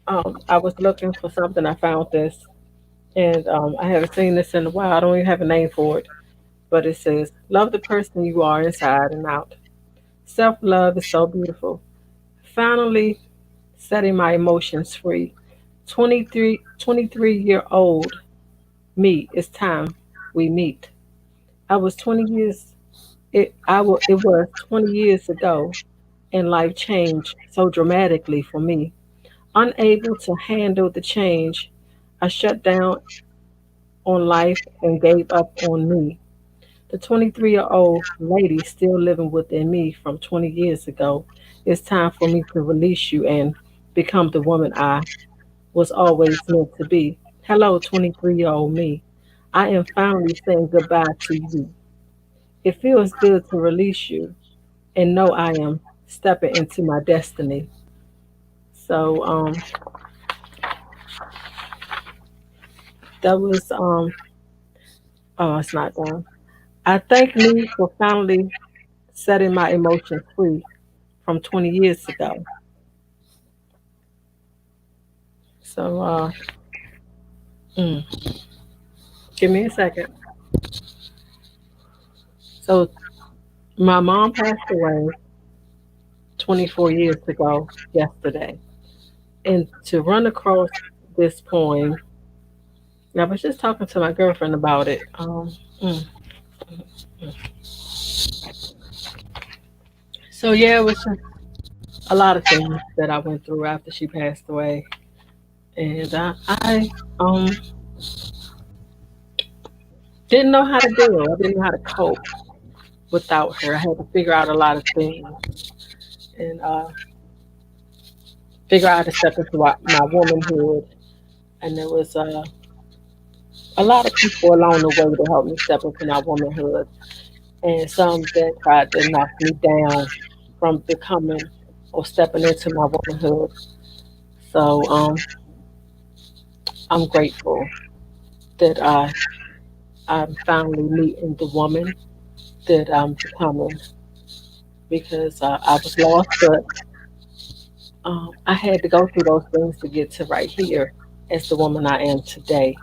Speaker 1: I was looking for something. I found this, and I haven't seen this in a while. I don't even have a name for it, but it says, "Love the person you are inside and out. Self-love is so beautiful. Finally, setting my emotions free. 23 year old me. It's time we meet. I was 20 years. It was 20 years ago, and life changed so dramatically for me. Unable to handle the change, I shut down on life and gave up on me. The 23-year-old lady still living within me from 20 years ago. It's time for me to release you and become the woman I was always meant to be. Hello, 23-year-old me. I am finally saying goodbye to you. It feels good to release you. and know I am stepping into my destiny. So that was oh, it's not done. I thank me for finally setting my emotions free from 20 years ago. So mm, give me a second. So my mom passed away 24 years ago yesterday, and to run across this poem, I was just talking to my girlfriend about it. Mm. So yeah, it was just a lot of things that I went through after she passed away, and I didn't know how to deal. I didn't know how to cope without her. I had to figure out a lot of things and figure out how to step into my womanhood. And there was a lot of people along the way to help me step into my womanhood, and some that tried to knock me down from becoming or stepping into my womanhood. So I'm grateful that I'm finally meeting the woman that I'm becoming because I was lost, but I had to go through those things to get to right here as the woman I am today.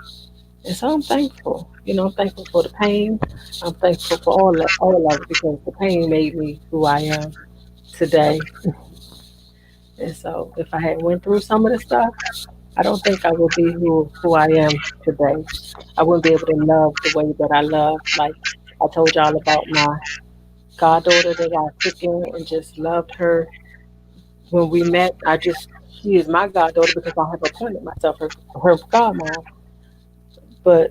Speaker 1: And so I'm thankful. You know, I'm thankful for the pain. I'm thankful for all of it because the pain made me who I am today. And so if I had went through some of the stuff, I don't think I would be who I am today. I wouldn't be able to love the way that I love. Like I told y'all about my goddaughter that I took in and just loved her when we met. She is my goddaughter because I have appointed myself her godmom. But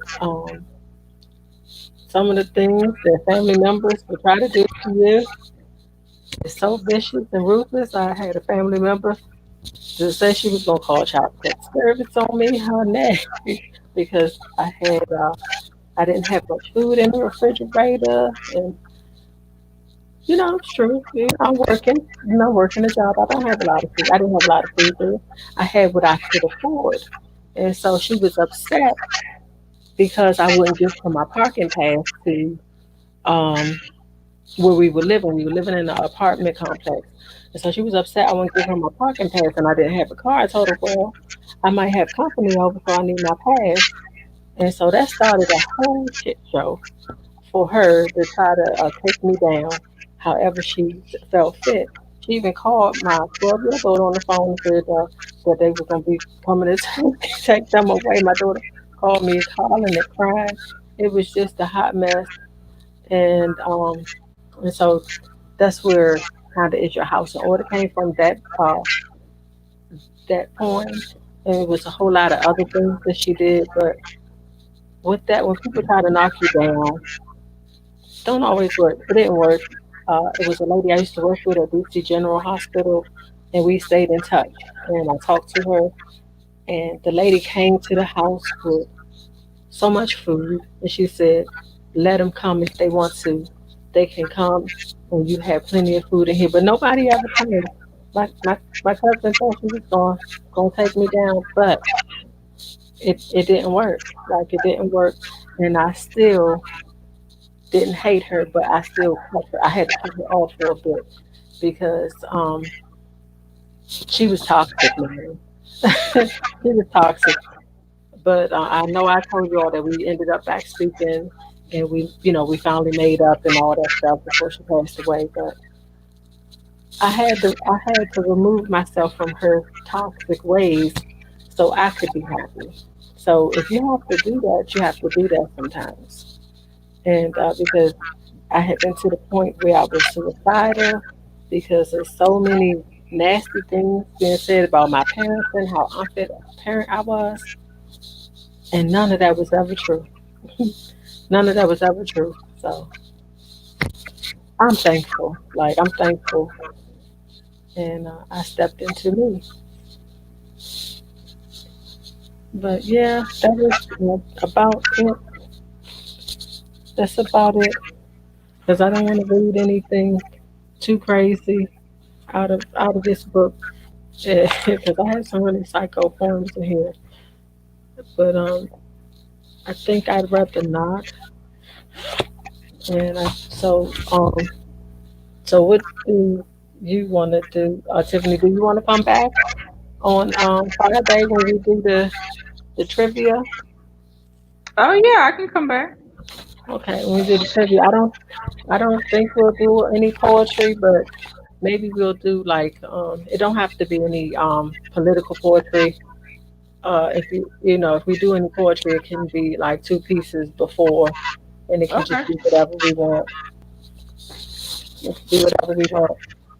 Speaker 1: some of the things that family members will try to do to you is so vicious and ruthless. I had a family member that said she was gonna call child protective service on me, her neck, because I didn't have much food in the refrigerator, and you know it's true. You know, I'm working, and I'm working a job. I don't have a lot of food. I didn't have a lot of food there. I had what I could afford, and so she was upset because I wouldn't give her my parking pass to um where we were living. We were living in an apartment complex. And so she was upset I wouldn't give her my parking pass and I didn't have a car. I told her, well, I might have company over, so I need my pass. And so that started a whole shit show for her to try to take me down however she felt fit. She even called my 12-year-old daughter on the phone and said that they were going to be coming to take them away. My daughter called me calling and crying. It was just a hot mess. And so that's where kind of is your house in order came from that poem, and it was a whole lot of other things that she did. But with that, when people try to knock you down, don't always work. It didn't work. It was a lady I used to work with at DC General Hospital, and we stayed in touch. And I talked to her, and the lady came to the house with so much food, and she said, "Let them come if they want to. They can come, and you have plenty of food in here." But nobody ever came. My cousin thought she was gonna take me down, but it didn't work. Like it didn't work, and I still didn't hate her, but I still cut her. I had to cut her off for a bit because she was toxic, man. She was toxic. But I know I told you all that we ended up back speaking, and we finally made up and all that stuff before she passed away. But I had to remove myself from her toxic ways so I could be happy. So if you have to do that, you have to do that sometimes. And because I had been to the point where I was suicidal because there's so many nasty things being said about my parents and how unfit a parent I was, and none of that was ever true. None of that was ever true. So I'm thankful. Like I'm thankful, and I stepped into me. But yeah, that is about it. That's about it. Because I don't want to read anything too crazy out of this book because I have some really psycho poems in here. But I think I'd rather not. And so what do you want to do, Tiffany? Do you want to come back on Friday when we do the trivia?
Speaker 3: Oh yeah, I can come back.
Speaker 1: Okay, when we do the trivia, I don't think we'll do any poetry, but maybe we'll do like it don't have to be any political poetry. If we do any poetry, it can be like two pieces before, and it can
Speaker 3: Okay.
Speaker 1: just be whatever we want. It can be whatever we want.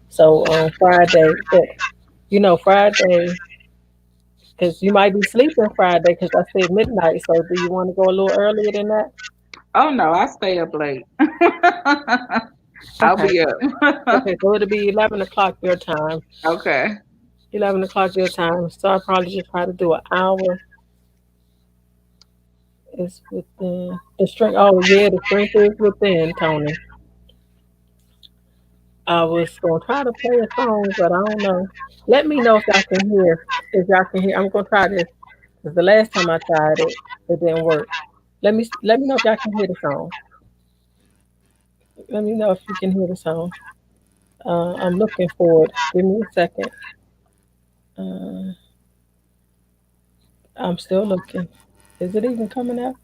Speaker 1: So on Friday, but Friday, because you might be sleeping Friday, because I said midnight. So do you want to go a little earlier than that?
Speaker 3: Oh no, I stay up late. I'll
Speaker 1: Okay.
Speaker 3: be up.
Speaker 1: Okay. So it'll be 11 o'clock your time.
Speaker 3: Okay.
Speaker 1: 11 o'clock your time. So I probably just try to do an hour. It's within the strength. Oh yeah, the strength is within, Tony. I was gonna try to play a song, but I don't know. Let me know if y'all can hear. If y'all can hear, I'm gonna try this. Cause the last time I tried it, it didn't work. Let me know if y'all can hear the song. Let me know if you can hear the song. I'm looking for it. Give me a second. Uh, I'm still looking. Is it even coming up?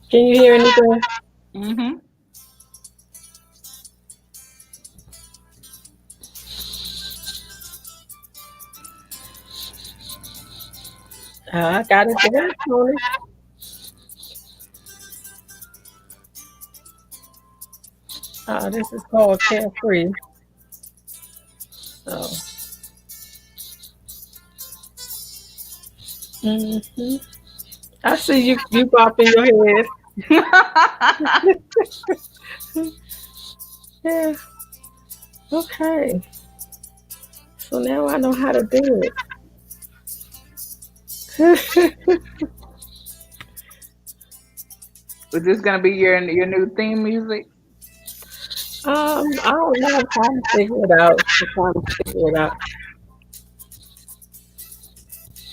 Speaker 1: Can you hear anything?
Speaker 3: Mhm.
Speaker 1: I got it to work, Tony. This is called Carefree. So, hmm I see you bopping your head. Yeah. Okay. So now I know how to do it.
Speaker 3: Is this gonna be your new theme music?
Speaker 1: I don't know. I'm trying to figure it out. I'm trying to figure it out.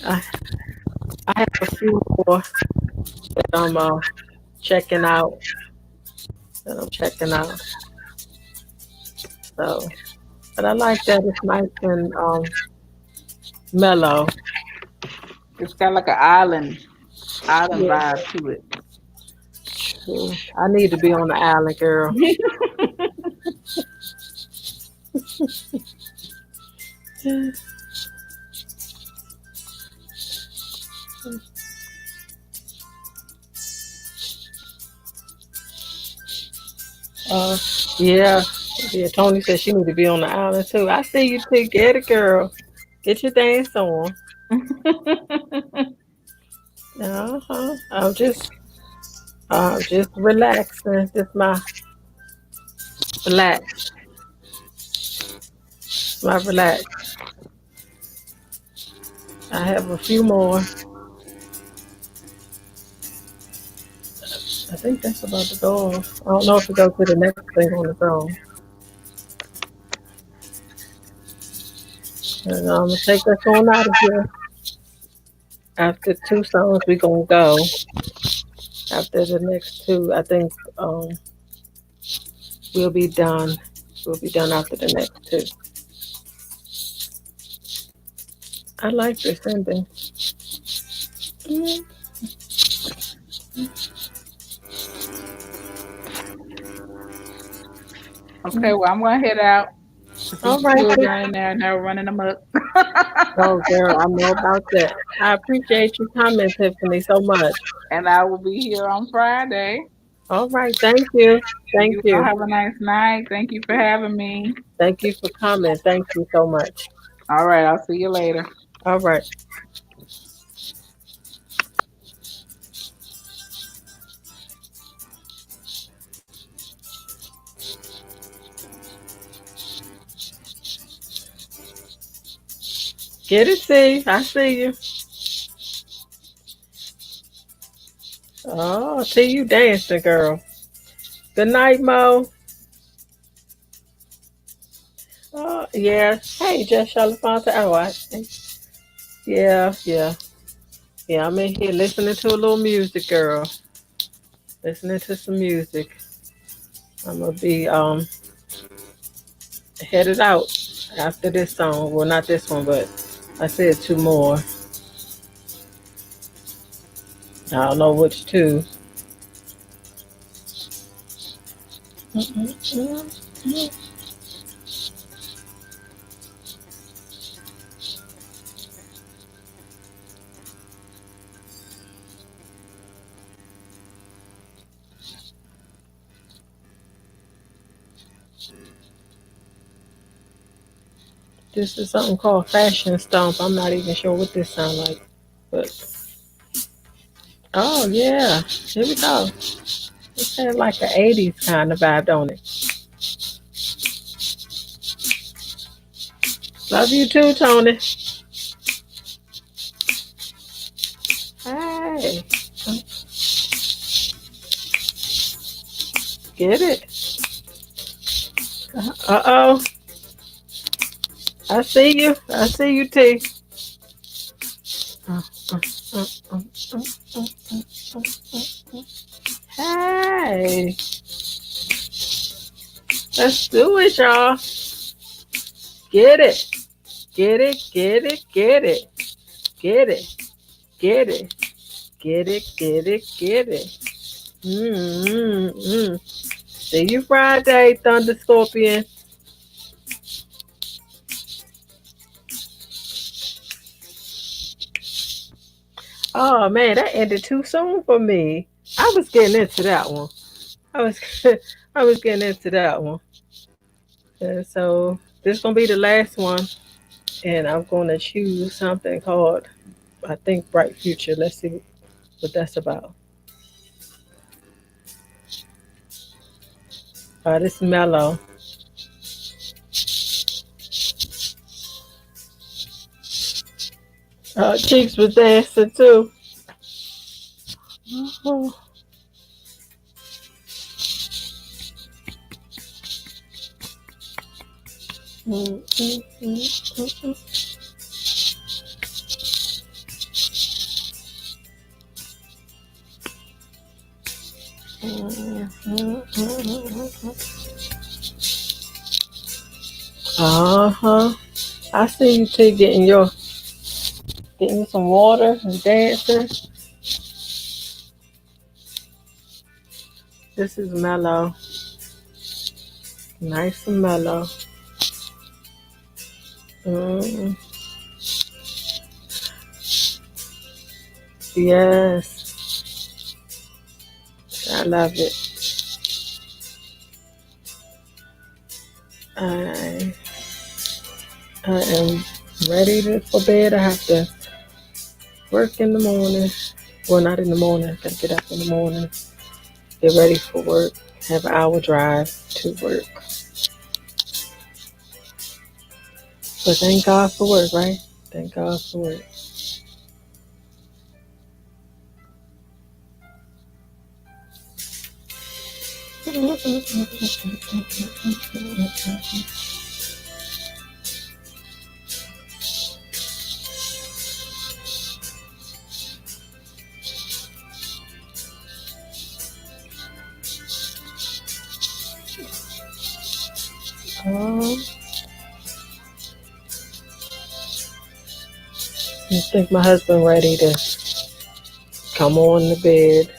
Speaker 1: I, I have a few more that I'm checking out. That I'm checking out. So, but I like that. It's nice and mellow.
Speaker 3: It's got like an island
Speaker 1: Yeah,
Speaker 3: vibe to it.
Speaker 1: true. I need to be on the island, girl. Uh, yeah, yeah. Tony said she need to be on the island too. I see you too. Get it, girl. Get your dance on. I'm just relaxing. Just my relax, my relax. I have a few more. I think that's about to go off. I don't know if it goes to the next thing on the song. And I'm gonna take us on out of here. After two songs, we gonna go. After the next two, I think we'll be done. We'll be done after the next two. I like this ending. Mm.
Speaker 3: Okay, well I'm gonna head out.
Speaker 1: All
Speaker 3: These
Speaker 1: right,
Speaker 3: children
Speaker 1: Tiff.
Speaker 3: are in there and they're running amok.
Speaker 1: Oh, girl, I know about that. I appreciate you coming, Tiffany, so much.
Speaker 3: And I will be here on Friday.
Speaker 1: All right, thank you. Thank
Speaker 3: You all
Speaker 1: you.
Speaker 3: have a nice night. Thank you for having me.
Speaker 1: Thank you for coming. Thank you so much.
Speaker 3: All right, I'll see you later.
Speaker 1: All right. Get it, see? I see you. Oh, see you dancing, girl. Good night, Mo. Yeah. Hey, Jess Shalafonte. Oh, yeah, yeah. Yeah, I'm in here listening to a little music, girl. Listening to some music. I'm gonna be headed out after this song. Well, not this one, but I said two more. I don't know which two. This is something called Fashion Stomp. I'm not even sure what this sounds like, but oh yeah, here we go. It has like an '80s kind of vibe, don't it? Love you too, Tony. Hey, get it? Uh oh, I see you. I see you, T. Uh, uh, uh, uh, uh, uh, uh, uh. Hey, let's do it, y'all. Get it, get it, get it, get it, get it, get it, get it, get it, get it. Mm. See you Friday, Thunder Scorpion. Oh man, that ended too soon for me. I was getting into that one. I was I was getting into that one. And so this gonna be the last one, and I'm gonna choose something called I think Bright Future. Let's see what that's about. This is mellow. Cheeks was dancing too. Oh, mm, mm, mm, uh-huh. I see you two getting some water and dancing. This is mellow. Nice and mellow. Mm, yes. I love it. I I am ready for bed. I have to work in the morning. Well, not in the morning. I gotta get up in the morning. Get ready for work. Have an hour drive to work. But thank God for work, right? Thank God for work. Um, I think my husband ready to come on the bed.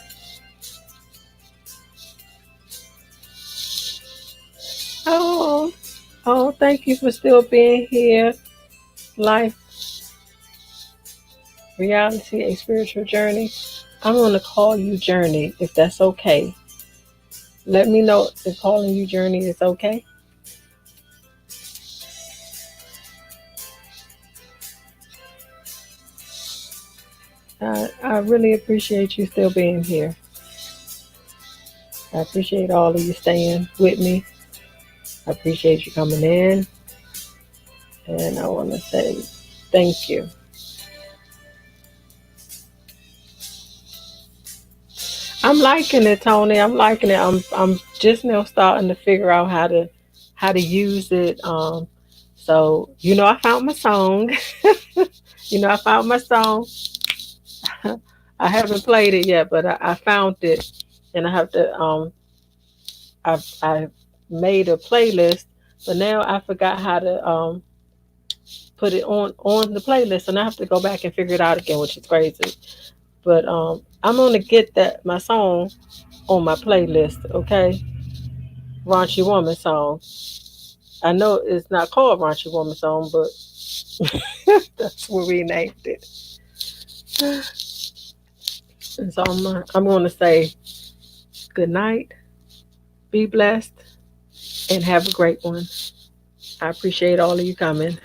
Speaker 1: Oh, oh, thank you for still being here. Life, reality, a spiritual journey. I'm gonna call you Journey if that's okay. Let me know if calling you Journey is okay. I really appreciate you still being here. I appreciate all of you staying with me. I appreciate you coming in. And I want to say thank you. I'm liking it, Tony. I'm liking it. I'm just now starting to figure out how to use it. So I found my song. I found my song. I haven't played it yet, but I found it, and I have to I made a playlist, but now I forgot how to put it on the playlist, and I have to go back and figure it out again, which is crazy. But I'm gonna get that my song on my playlist, okay? Raunchy Woman song. I know it's not called Raunchy Woman song, but that's what we named it. And so I'm gonna say good night, be blessed, and have a great one. I appreciate all of you coming.